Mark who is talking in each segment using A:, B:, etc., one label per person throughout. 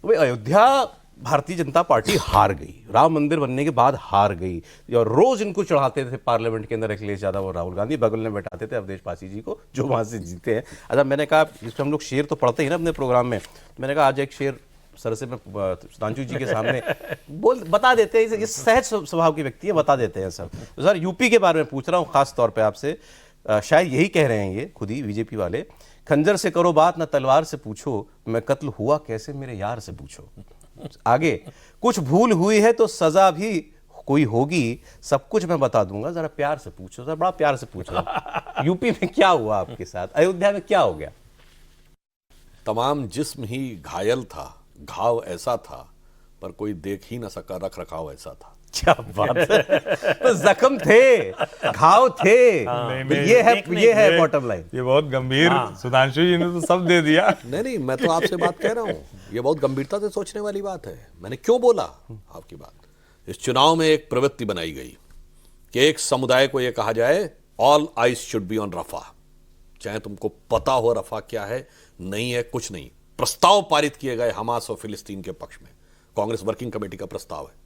A: तो भाई अयोध्या भारतीय जनता पार्टी हार गई, राम मंदिर बनने के बाद हार गई, और रोज इनको चढ़ाते थे पार्लियामेंट के अंदर अखिलेश यादव और राहुल गांधी, बगल में बैठाते थे अवधेश पासी जी को जो वहां से जीते हैं। अच्छा, मैंने कहा इसमें हम लोग शेर तो पढ़ते ही ना अपने प्रोग्राम में, मैंने कहा आज एक शेर सर से मैं सुधांशु जी के सामने बता देते हैं, ये सहज स्वभाव की व्यक्ति है, बता देते हैं सर। तो सर यूपी के बारे में पूछ रहा हूँ खास तौर पे आपसे, शायद यही कह रहे हैं ये खुद ही बीजेपी वाले, खंजर से करो बात ना तलवार से पूछो, मैं कत्ल हुआ कैसे मेरे यार से पूछो। आगे, कुछ भूल हुई है तो सजा भी कोई होगी, सब कुछ मैं बता दूंगा, जरा प्यार से पूछो। सर बड़ा प्यार से पूछ रहा हूं, यूपी में क्या हुआ आपके साथ, अयोध्या में क्या हो गया?
B: तमाम जिस्म ही घायल था, घाव ऐसा था पर कोई देख ही ना सका, रख रखाव ऐसा था।
A: क्या बात है, तो जख्म थे, घाव थे, तो ये है बॉटम लाइन।
C: ये बहुत गंभीर, सुधांशु जी ने तो सब दे दिया।
B: नहीं, मैं तो आपसे बात कह रहा हूं, ये बहुत गंभीरता से सोचने वाली बात है। मैंने क्यों बोला आपकी बात, इस चुनाव में एक प्रवृत्ति बनाई गई कि एक समुदाय को यह कहा जाए all eyes should be on Rafah, चाहे तुमको पता हो रफा क्या है, नहीं है, कुछ नहीं। प्रस्ताव पारित किए गए हमास और फिलिस्तीन के पक्ष में, कांग्रेस वर्किंग कमेटी का प्रस्ताव है।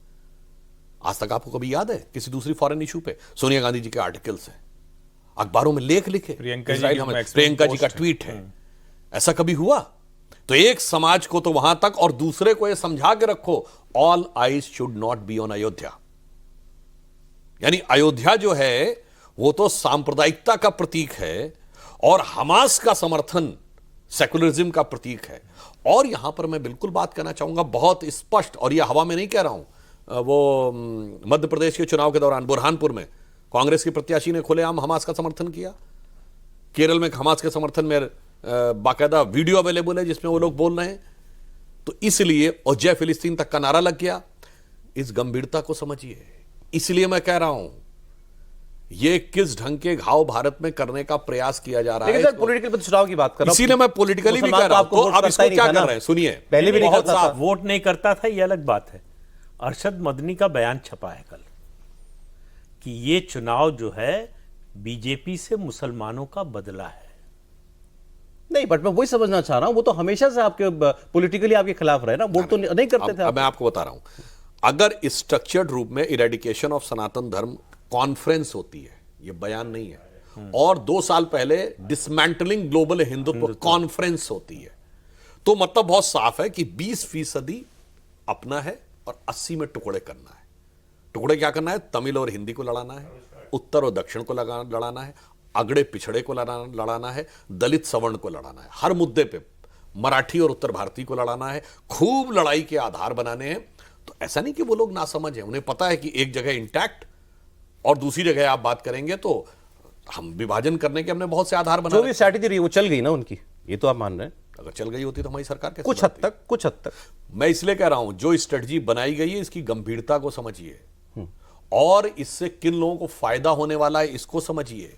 B: आज तक आपको कभी याद है किसी दूसरी फॉरेन इशू पे सोनिया गांधी जी के आर्टिकल्स हैं, अखबारों में लेख लिखे, प्रियंका जी का ट्वीट है, ऐसा कभी हुआ? तो एक समाज को तो वहां तक, और दूसरे को यह समझा के रखो all eyes should not be on Ayodhya. यानी अयोध्या जो है वो तो सांप्रदायिकता का प्रतीक है और हमास का समर्थन सेकुलरिज्म का प्रतीक है। और यहां पर मैं बिल्कुल बात करना चाहूंगा बहुत स्पष्ट, और यह हवा में नहीं कह रहा हूं, वो मध्य प्रदेश के चुनाव के दौरान बुरहानपुर में कांग्रेस के प्रत्याशी ने खुलेआम हमास का समर्थन किया। केरल में हमास के समर्थन में बाकायदा वीडियो अवेलेबल है जिसमें वो लोग बोल रहे हैं। तो इसलिए, और जय फिलिस्तीन तक का नारा लग गया। इस गंभीरता को समझिए। इसलिए मैं कह रहा हूं ये किस ढंग के घाव भारत में करने का प्रयास किया जा रहा है।
A: लेकिन पॉलिटिकल चुनाव की बात कर रहा हूं,
B: इसीलिए मैं पॉलिटिकली भी कह रहा हूं। तो अब इसको क्या कर रहे हैं सुनिए,
A: पहले भी नहीं
D: बहुत
A: करता था,
D: साफ वोट नहीं करता था, ये अलग बात है। अरशद मदनी का बयान छपा है कल कि ये चुनाव जो है बीजेपी से मुसलमानों का बदला है।
A: नहीं, बट मैं वही समझना चाह रहा हूं, वो तो हमेशा से आपके पॉलिटिकली आपके खिलाफ रहे ना, वोट तो नहीं करते थे।
B: अब मैं आपको बता रहा हूं, अगर स्ट्रक्चर्ड रूप में इरेडिकेशन ऑफ सनातन धर्म कॉन्फ्रेंस होती है, ये बयान नहीं है, और 2 साल पहले डिसमेंटलिंग ग्लोबल हिंदुत्व कॉन्फ्रेंस होती है, तो मतलब बहुत साफ है कि 20% अपना है और 80 में टुकड़े करना है। टुकड़े क्या करना है? तमिल और हिंदी को लड़ाना है, उत्तर और दक्षिण को लड़ाना है, अगड़े पिछड़े को लड़ाना है, दलित सवर्ण को लड़ाना है, हर मुद्दे पे मराठी और उत्तर भारतीय को लड़ाना है, खूब लड़ाई के आधार बनाने हैं। तो ऐसा नहीं कि वो लोग नासमझ हैं, उन्हें पता है कि एक जगह इंटैक्ट और दूसरी जगह आप बात करेंगे तो हम विभाजन करने के हमने बहुत से आधार बना।
A: जो भी स्ट्रैटेजी रही वो चल गई ना उनकी, ये तो आप मान रहे हैं।
B: अगर चल गई होती तो हमारी सरकार कैसे
A: कुछ हद तक
B: मैं इसलिए कह रहा हूं जो स्ट्रेटजी बनाई गई है इसकी गंभीरता को समझिए और इससे किन लोगों को फायदा होने वाला है इसको समझिए।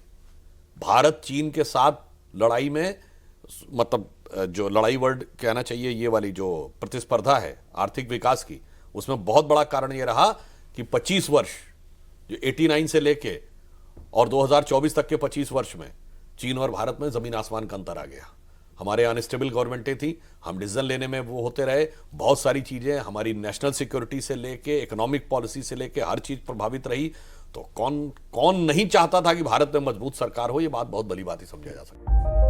B: भारत चीन के साथ लड़ाई में, मतलब जो लड़ाई वर्ड कहना चाहिए, ये वाली जो प्रतिस्पर्धा है आर्थिक विकास की, उसमें बहुत बड़ा कारण यह रहा कि 25 वर्ष, जो 89 से लेके और 2024 तक के 25 वर्ष में चीन और भारत में जमीन आसमान का अंतर आ गया। हमारे अनस्टेबल गवर्नमेंटें थी, हम डिसीजन लेने में वो होते रहे, बहुत सारी चीजें हमारी नेशनल सिक्योरिटी से लेके इकोनॉमिक पॉलिसी से लेके हर चीज प्रभावित रही। तो कौन नहीं चाहता था कि भारत में मजबूत सरकार हो? ये बात बहुत बड़ी बात ही समझा जा सकती है।